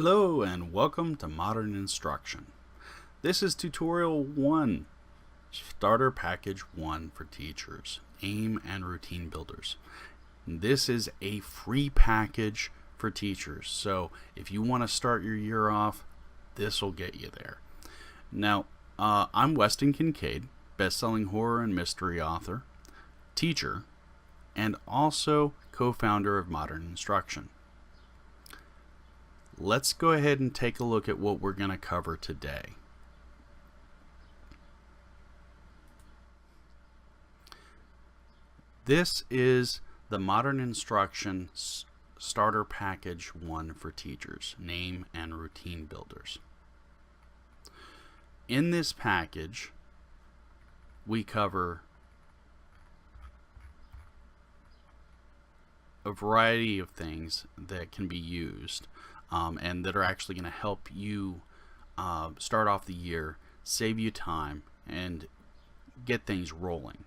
Hello and welcome to Modern Instruction. This is Tutorial 1, Starter Package 1 for Teachers, AIM and Routine Builders. This is a free package for teachers, so if you want to start your year off, this will get you there. Now, I'm Weston Kincade, best-selling horror and mystery author, teacher, and also co-founder of Modern Instruction. Let's go ahead and take a look at what we're going to cover today. This is the Modern Instruction Starter Package 1 for Teachers, Name and Routine Builders. In this package, we cover a variety of things that can be used and that are actually going to help you start off the year, save you time, and get things rolling.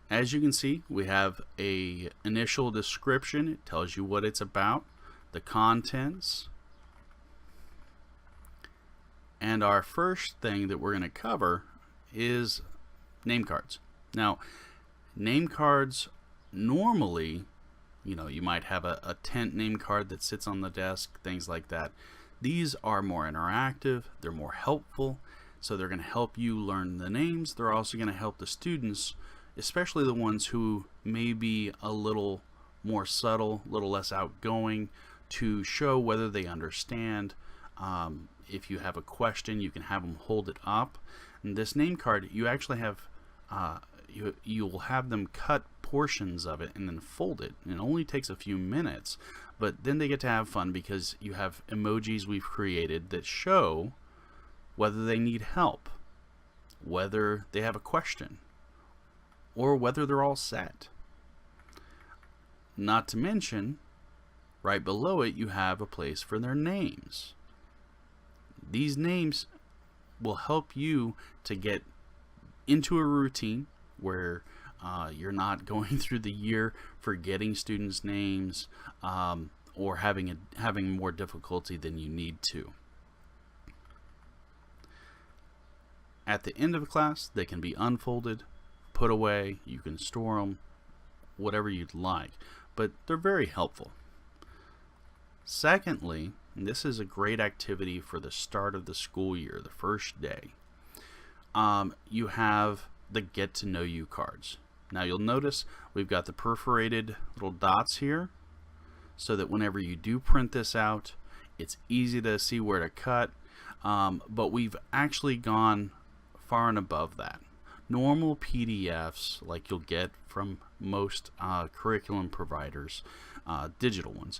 As you can see, we have a initial description. It tells you what it's about, the contents, and our first thing that we're going to cover is name cards. Now, name cards normally, you might have a tent name card that sits on the desk, things like that. These are more interactive, they're more helpful, so they're going to help you learn the names. They're also going to help the students, especially the ones who may be a little more subtle, a little less outgoing, to show whether they understand. If you have a question, you can have them hold it up. And this name card, you actually have, you will have them cut portions of it and then fold it. And it only takes a few minutes, but then they get to have fun because you have emojis we've created that show whether they need help, whether they have a question, or whether they're all set. Not to mention, right below it you have a place for their names. These names will help you to get into a routine where you're not going through the year forgetting students' names or having more difficulty than you need to. At the end of a class, they can be unfolded, put away, you can store them, whatever you'd like, but they're very helpful. Secondly, and this is a great activity for the start of the school year, the first day, you have the Get to Know You cards. Now you'll notice we've got the perforated little dots here so that whenever you do print this out, it's easy to see where to cut, but we've actually gone far and above that. Normal PDFs, like you'll get from most curriculum providers, digital ones,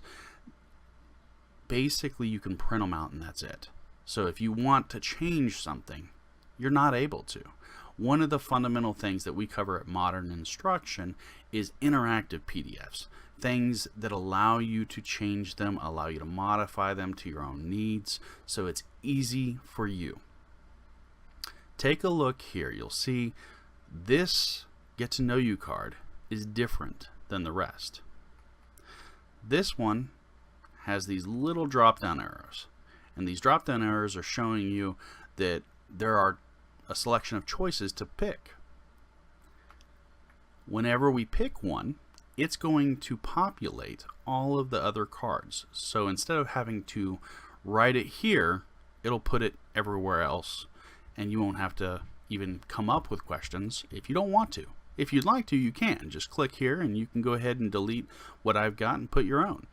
basically you can print them out and that's it. So if you want to change something, you're not able to. One of the fundamental things that we cover at Modern Instruction is interactive PDFs, things that allow you to change them, allow you to modify them to your own needs, so it's easy for you. Take a look here. You'll see this Get to Know You card is different than the rest. This one has these little drop-down arrows, and these drop-down arrows are showing you that there are a selection of choices to pick. Whenever we pick one, it's going to populate all of the other cards. So instead of having to write it here, it'll put it everywhere else, and you won't have to even come up with questions if you don't want to. If you'd like to, you can. Just click here and you can go ahead and delete what I've got and put your own.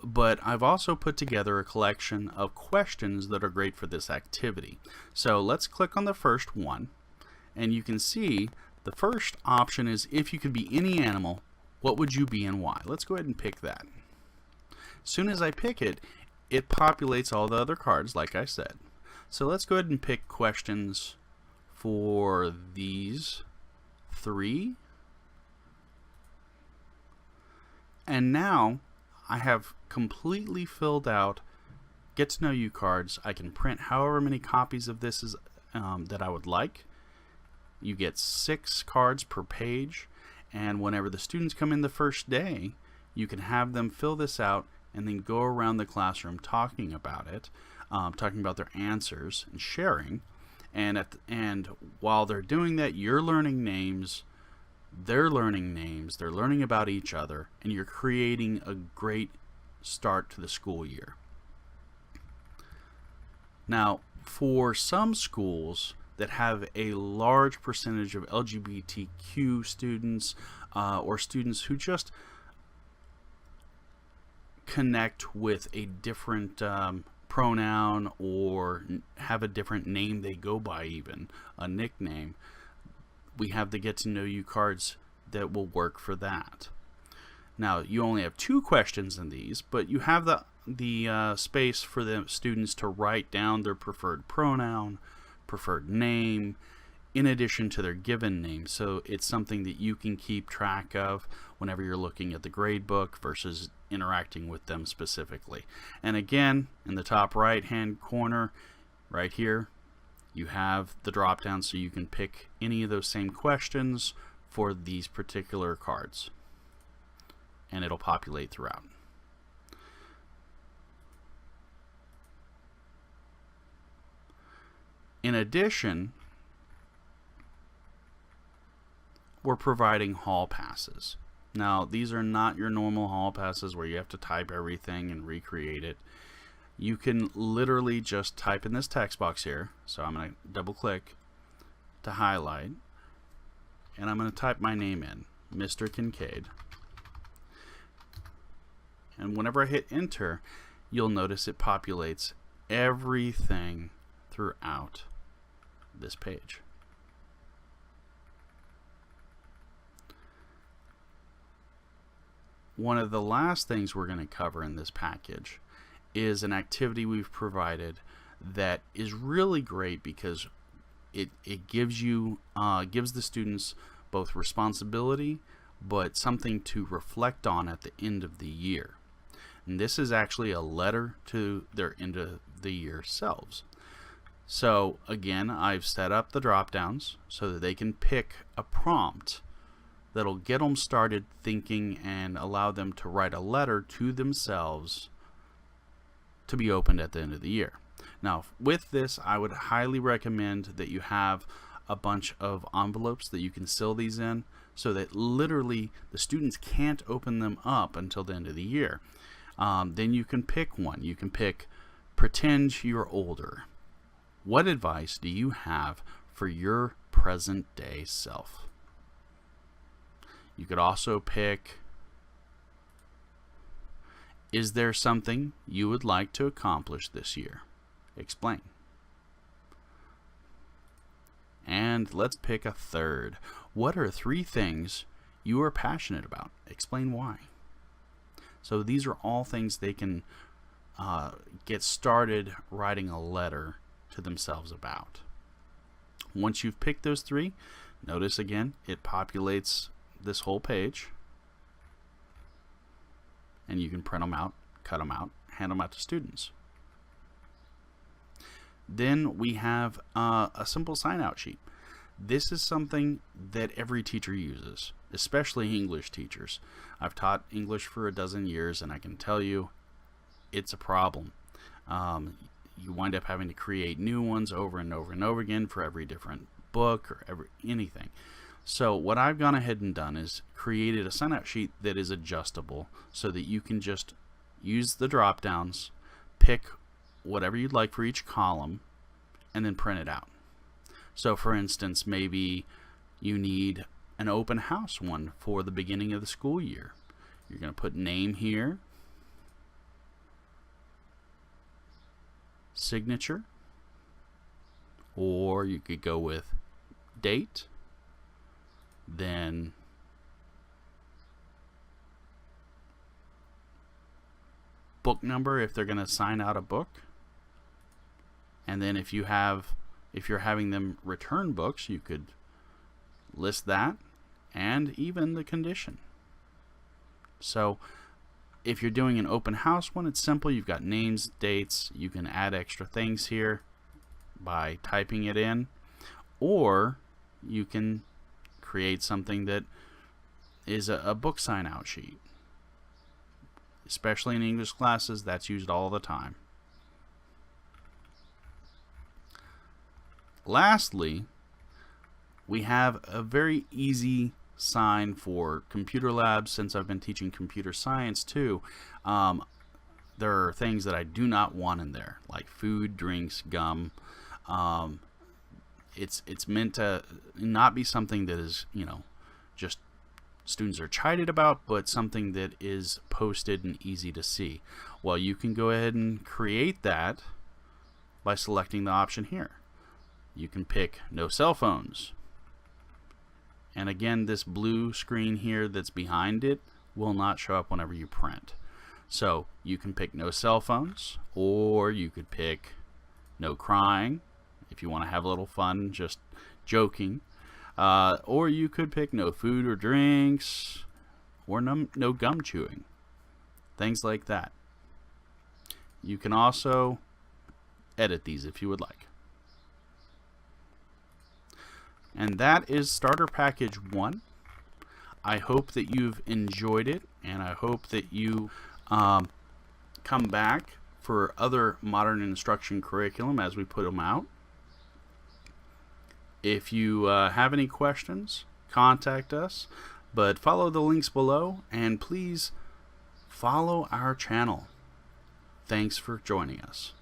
But I've also put together a collection of questions that are great for this activity. So let's click on the first one, and you can see the first option is if you could be any animal, what would you be and why? Let's go ahead and pick that. As soon as I pick it, it populates all the other cards like I said. So let's go ahead and pick questions for these three. And now I have completely filled out Get to Know You cards. I can print however many copies of this is that I would like. You get 6 cards per page, and whenever the students come in the first day, you can have them fill this out, and then go around the classroom talking about it, talking about their answers and sharing. And while they're doing that, you're learning names, they're learning names, they're learning about each other, and you're creating a great start to the school year. Now, for some schools that have a large percentage of LGBTQ students, or students who just connect with a different pronoun or have a different name they go by, even a nickname, we have the get to know you cards that will work for that. Now, you only have 2 questions in these, but you have the space for the students to write down their preferred pronoun, preferred name, in addition to their given name. So it's something that you can keep track of whenever you're looking at the grade book versus interacting with them specifically. And again, in the top right hand corner right here, you have the drop down, so you can pick any of those same questions for these particular cards, and it'll populate throughout. In addition, we're providing hall passes. Now, these are not your normal hall passes where you have to type everything and recreate it. You can literally just type in this text box here. So I'm going to double click to highlight, and I'm going to type my name in, Mr. Kincade. And whenever I hit enter, you'll notice it populates everything throughout this page. One of the last things we're going to cover in this package is an activity we've provided that is really great because it gives the students both responsibility but something to reflect on at the end of the year. And this is actually a letter to their end of the year selves. So again, I've set up the drop downs so that they can pick a prompt that'll get them started thinking and allow them to write a letter to themselves to be opened at the end of the year. Now, with this, I would highly recommend that you have a bunch of envelopes that you can seal these in so that literally the students can't open them up until the end of the year. Then you can pick one. You can pick pretend you're older. What advice do you have for your present day self? You could also pick, is there something you would like to accomplish this year? Explain. And let's pick a third. What are 3 things you are passionate about? Explain why. So these are all things they can get started writing a letter to themselves about. Once you've picked those 3, notice again, it populates this whole page, and you can print them out, cut them out, hand them out to students. Then we have a simple sign-out sheet. This is something that every teacher uses, especially English teachers. I've taught English for a dozen years, and I can tell you it's a problem. You wind up having to create new ones over and over and over again for every different book or anything. So what I've gone ahead and done is created a sign-out sheet that is adjustable so that you can just use the drop downs, pick whatever you'd like for each column, and then print it out. So for instance, maybe you need an open house one for the beginning of the school year. You're going to put name here, signature, or you could go with date, then book number if they're going to sign out a book, and then if you're having them return books, you could list that and even the condition. So if you're doing an open house one, it's simple. You've got names, dates. You can add extra things here by typing it in, or you can create something that is a book sign out sheet. especially in English classes. That's used all the time. Lastly, we have a very easy sign for computer labs. Since I've been teaching computer science too, there are things that I do not want in there, like food, drinks, gum. It's meant to not be something that is, just students are chided about, but something that is posted and easy to see. Well, you can go ahead and create that by selecting the option here. You can pick no cell phones. And again, this blue screen here that's behind it will not show up whenever you print. So you can pick no cell phones, or you could pick no crying if you want to have a little fun just joking. Or you could pick no food or drinks, or no gum chewing. Things like that. You can also edit these if you would like. And that is Starter Package 1. I hope that you've enjoyed it, and I hope that you come back for other modern instruction curriculum as we put them out. If you have any questions, contact us, but follow the links below, and please follow our channel. Thanks for joining us.